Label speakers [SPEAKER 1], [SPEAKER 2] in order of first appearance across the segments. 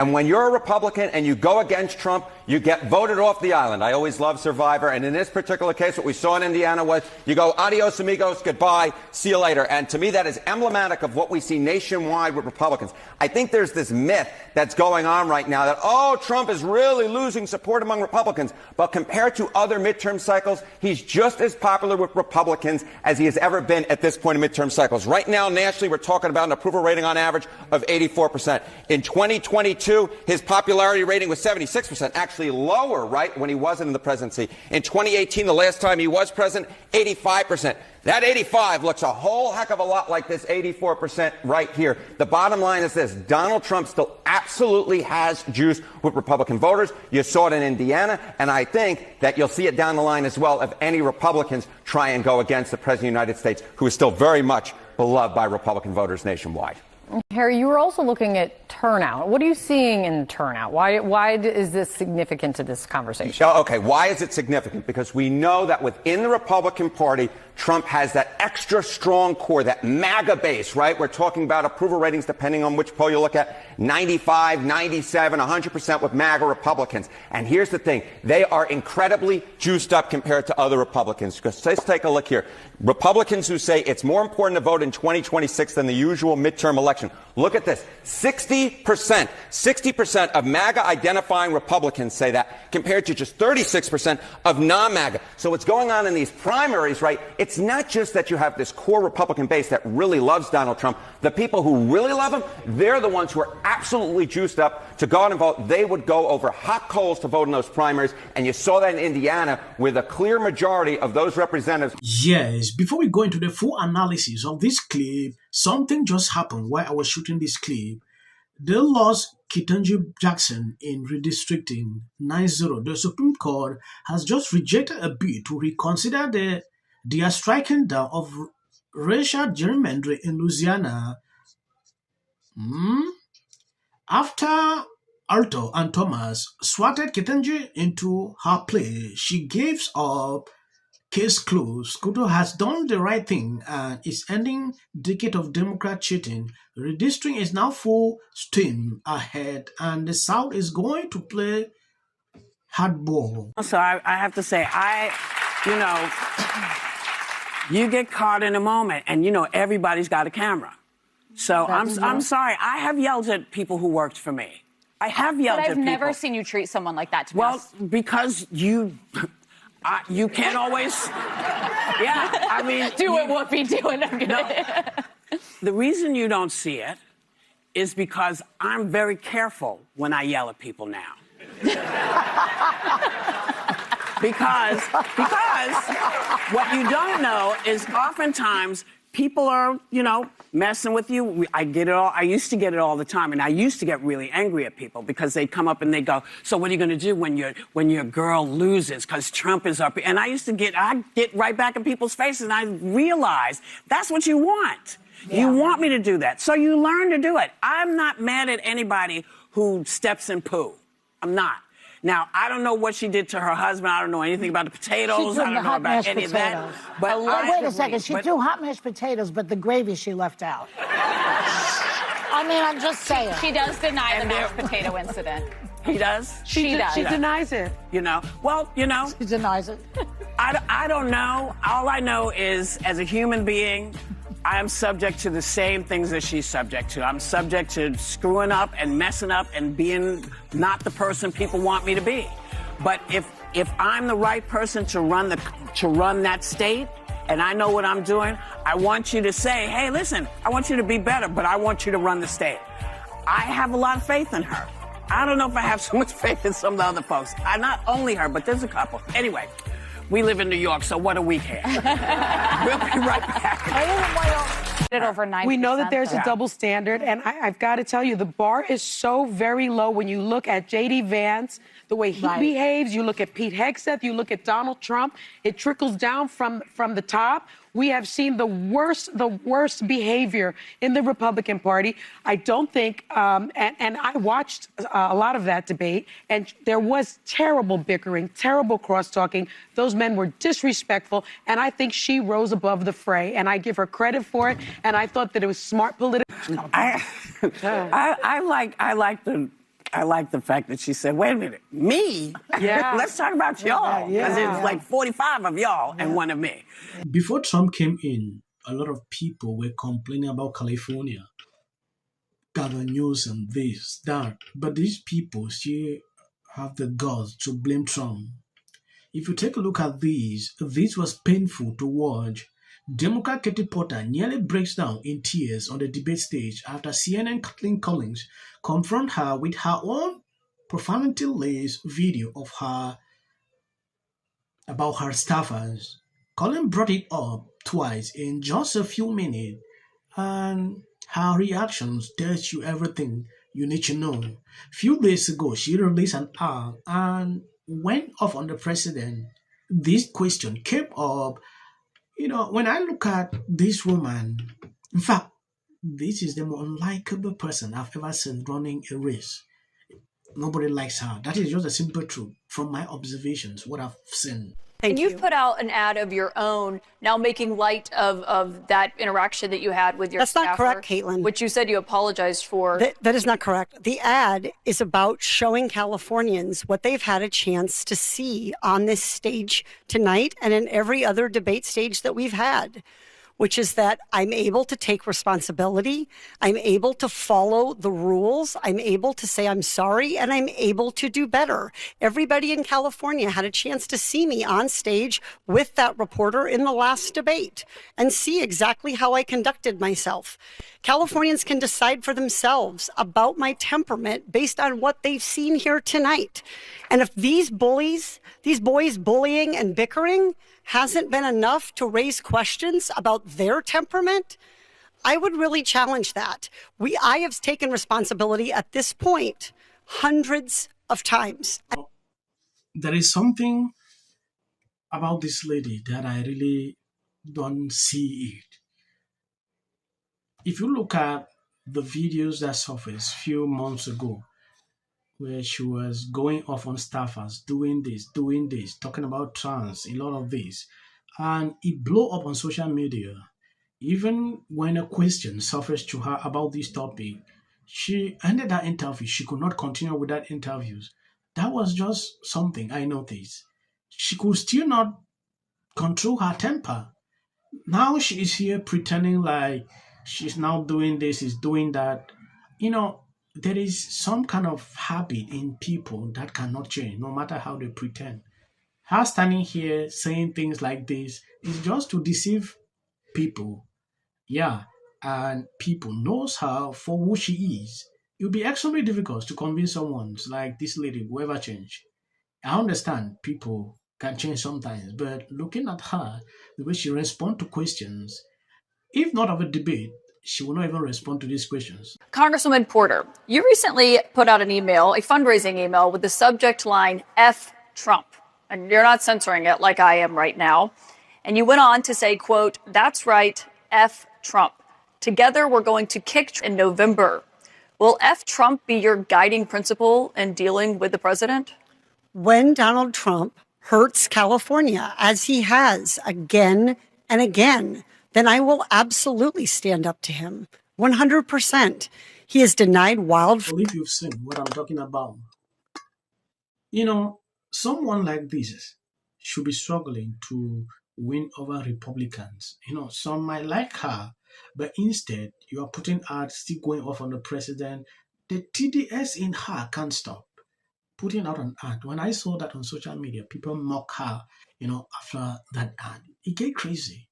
[SPEAKER 1] And when you're a Republican and you go against Trump, you get voted off the island. I always love Survivor. And in this particular case, what we saw in Indiana was you go, adios, amigos, goodbye, see you later. And to me, that is emblematic of what we see nationwide with Republicans. I think there's this myth that's going on right now that, oh, Trump is really losing support among Republicans. But compared to other midterm cycles, he's just as popular with Republicans as he has ever been at this point in midterm cycles. Right now, nationally, we're talking about an approval rating on average of 84%. In 2022, his popularity rating was 76%, actually lower, right, when he wasn't in the presidency. In 2018, the last time he was president, 85%. That 85 looks a whole heck of a lot like this 84% right here. The bottom line is this. Donald Trump still absolutely has juice with Republican voters. You saw it in Indiana, and I think that you'll see it down the line as well if any Republicans try and go against the President of the United States, who is still very much beloved by Republican voters nationwide.
[SPEAKER 2] Harry, you were also looking at turnout. What are you seeing in turnout? Why is this significant to this conversation?
[SPEAKER 1] Okay, why is it significant? Because we know that within the Republican Party, Trump has that extra strong core, that MAGA base, right? We're talking about approval ratings, depending on which poll you look at, 95, 97, 100% with MAGA Republicans. And here's the thing. They are incredibly juiced up compared to other Republicans. Because let's take a look here. Republicans who say it's more important to vote in 2026 than the usual midterm election. Look at this. 60% of MAGA identifying Republicans say that, compared to just 36% of non-MAGA. So what's going on in these primaries, right? It's not just that you have this core Republican base that really loves Donald Trump. The people who really love him, they're the ones who are absolutely juiced up to go out and vote. They would go over hot coals to vote in those primaries. And you saw that in Indiana with a clear majority of those representatives.
[SPEAKER 3] Yes, before we go into the full analysis of this clip, something just happened while I was shooting this clip. They lost Ketanji Jackson in redistricting 9-0. The Supreme Court has just rejected a bid to reconsider their striking down of racial gerrymandering in Louisiana. After Alto and Thomas swatted Ketanji into her place, she gives up. Case closed. Scudero has done the right thing and is ending decade of Democrat cheating. Redistricting is now full steam ahead, and the South is going to play hardball.
[SPEAKER 4] So I have to say, you get caught in a moment, and everybody's got a camera. So I'm sorry. I have yelled at people who worked for me. I have yelled at people.
[SPEAKER 5] But I've never seen you treat someone like that.
[SPEAKER 4] Well, because you can't always. Yeah, I mean,
[SPEAKER 5] do it, Whoopi. Do it. I'm
[SPEAKER 4] no, the reason you don't see it is because I'm very careful when I yell at people now. because what you don't know is oftentimes people are, messing with you. I get it all. I used to get it all the time, and I used to get really angry at people because they'd come up and they'd go, "So what are you going to do when your girl loses because Trump is up?" And I get right back in people's faces, and I realize that's what you want. Yeah. You want me to do that, so you learn to do it. I'm not mad at anybody who steps in poo. I'm not. Now, I don't know what she did to her husband. I don't know anything about the potatoes. I don't know about any of that.
[SPEAKER 6] But wait a second. She threw hot mashed potatoes, but the gravy she left out. I mean, I'm just saying.
[SPEAKER 5] She does deny the mashed potato incident.
[SPEAKER 4] He does?
[SPEAKER 5] She does.
[SPEAKER 6] She denies it.
[SPEAKER 4] She
[SPEAKER 6] denies it.
[SPEAKER 4] I don't know. All I know is, as a human being, I am subject to the same things that she's subject to. I'm subject to screwing up and messing up and being not the person people want me to be. But if I'm the right person to run that state, and I know what I'm doing, I want you to say, "Hey, listen, I want you to be better, but I want you to run the state." I have a lot of faith in her. I don't know if I have so much faith in some of the other folks. Not only her, but there's a couple. Anyway. We live in New York, so what do we care? We'll be right back.
[SPEAKER 5] Over 90%.
[SPEAKER 6] We know that there's a double standard, and I've got to tell you, the bar is so very low when you look at J.D. Vance, the way he behaves, you look at Pete Hegseth, you look at Donald Trump, it trickles down from the top. We have seen the worst behavior in the Republican Party. I don't think, and I watched a lot of that debate, and there was terrible bickering, terrible cross-talking. Those men were disrespectful, and I think she rose above the fray, and I give her credit for it, and I thought that it was smart political.
[SPEAKER 4] I like the I like the fact that she said, wait a minute, me?
[SPEAKER 6] Yeah.
[SPEAKER 4] Let's talk about y'all. Because it's like 45 of y'all and one of me.
[SPEAKER 3] Before Trump came in, a lot of people were complaining about California, Gavin Newsom, this, that. But these people still have the guts to blame Trump. If you take a look at this was painful to watch. Democrat Katie Porter nearly breaks down in tears on the debate stage after CNN Kathleen Collins confronted her with her own profanity-laced video of her about her staffers. Collins brought it up twice in just a few minutes, and her reactions tells you everything you need to know. A few days ago, she released an ad and went off on the president. This question came up. When I look at this woman, in fact, this is the most unlikable person I've ever seen running a race. Nobody likes her. That is just a simple truth from my observations, what I've seen.
[SPEAKER 7] And you've put out an ad of your own, now making light of that interaction that you had with your
[SPEAKER 8] That's not
[SPEAKER 7] staffer,
[SPEAKER 8] correct, Caitlin.
[SPEAKER 7] which you said you apologized for.
[SPEAKER 8] That is not correct. The ad is about showing Californians what they've had a chance to see on this stage tonight and in every other debate stage that we've had, which is that I'm able to take responsibility, I'm able to follow the rules, I'm able to say I'm sorry, and I'm able to do better. Everybody in California had a chance to see me on stage with that reporter in the last debate and see exactly how I conducted myself. Californians can decide for themselves about my temperament based on what they've seen here tonight. And if these boys bullying and bickering hasn't been enough to raise questions about their temperament, I would really challenge that. I have taken responsibility at this point hundreds of times.
[SPEAKER 3] There is something about this lady that I really don't see it. If you look at the videos that surfaced a few months ago, where she was going off on staffers, doing this, talking about trans, a lot of this. And it blew up on social media. Even when a question surfaced to her about this topic, she ended that interview. She could not continue with that interview. That was just something I noticed. She could still not control her temper. Now she is here pretending like she's now doing this, is doing that. There is some kind of habit in people that cannot change, no matter how they pretend. Her standing here saying things like this is just to deceive people. Yeah, and people knows her for who she is. It will be extremely difficult to convince someone like this lady will ever change. I understand people can change sometimes, but looking at her, the way she responds to questions, if not of a debate, she will not even respond to these questions.
[SPEAKER 7] Congresswoman Porter, you recently put out an email, a fundraising email, with the subject line, F Trump. And you're not censoring it like I am right now. And you went on to say, quote, that's right, F Trump. Together we're going to kick in November. Will F Trump be your guiding principle in dealing with the president?
[SPEAKER 8] When Donald Trump hurts California, as he has again and again, then I will absolutely stand up to him. 100%. He has denied
[SPEAKER 3] I believe you've seen what I'm talking about. Someone like this should be struggling to win over Republicans. Some might like her, but instead you are putting her still going off on the president. The TDS in her can't stop. Putting out an ad. When I saw that on social media, people mock her, after that ad. It get crazy.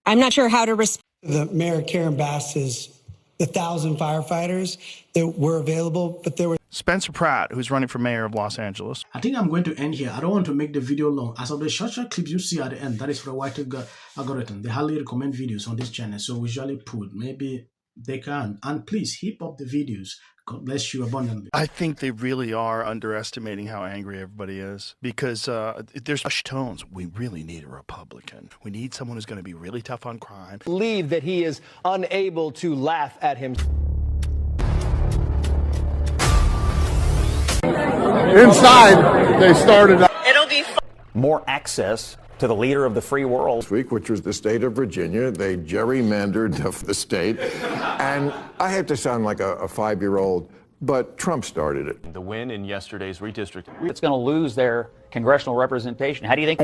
[SPEAKER 9] I'm not sure how to respond.
[SPEAKER 10] The Mayor Karen Bass says the 1,000 firefighters that were available, but there were
[SPEAKER 11] Spencer Pratt, who's running for mayor of Los Angeles.
[SPEAKER 3] I think I'm going to end here. I don't want to make the video long. As of the short clips you see at the end, that is for the white algorithm. They hardly recommend videos on this channel, so we usually put maybe they can. And please heap up the videos. God bless you abundantly.
[SPEAKER 11] I think they really are underestimating how angry everybody is because there's hushed tones. We really need a Republican. We need someone who's going to be really tough on crime.
[SPEAKER 12] Believe that he is unable to laugh at him.
[SPEAKER 13] Inside, they started.
[SPEAKER 14] It'll be
[SPEAKER 15] more access to the leader of the free world.
[SPEAKER 13] This week, which was the state of Virginia, they gerrymandered the state. And I have to sound like a 5-year-old, But Trump started it.
[SPEAKER 14] The win in yesterday's redistricting.
[SPEAKER 15] It's going to lose their congressional representation. How do you think?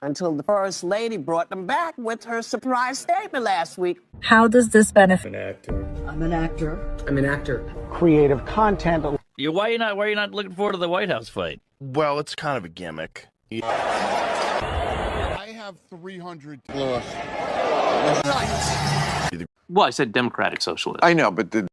[SPEAKER 4] Until the First Lady brought them back with her surprise statement last week.
[SPEAKER 16] How does this benefit?
[SPEAKER 17] I'm an actor.
[SPEAKER 12] Creative content.
[SPEAKER 18] Why are you not looking forward to the White House fight?
[SPEAKER 11] Well, it's kind of a gimmick.
[SPEAKER 13] I have 300 plus.
[SPEAKER 18] Well, I said Democratic Socialist.
[SPEAKER 13] I know, but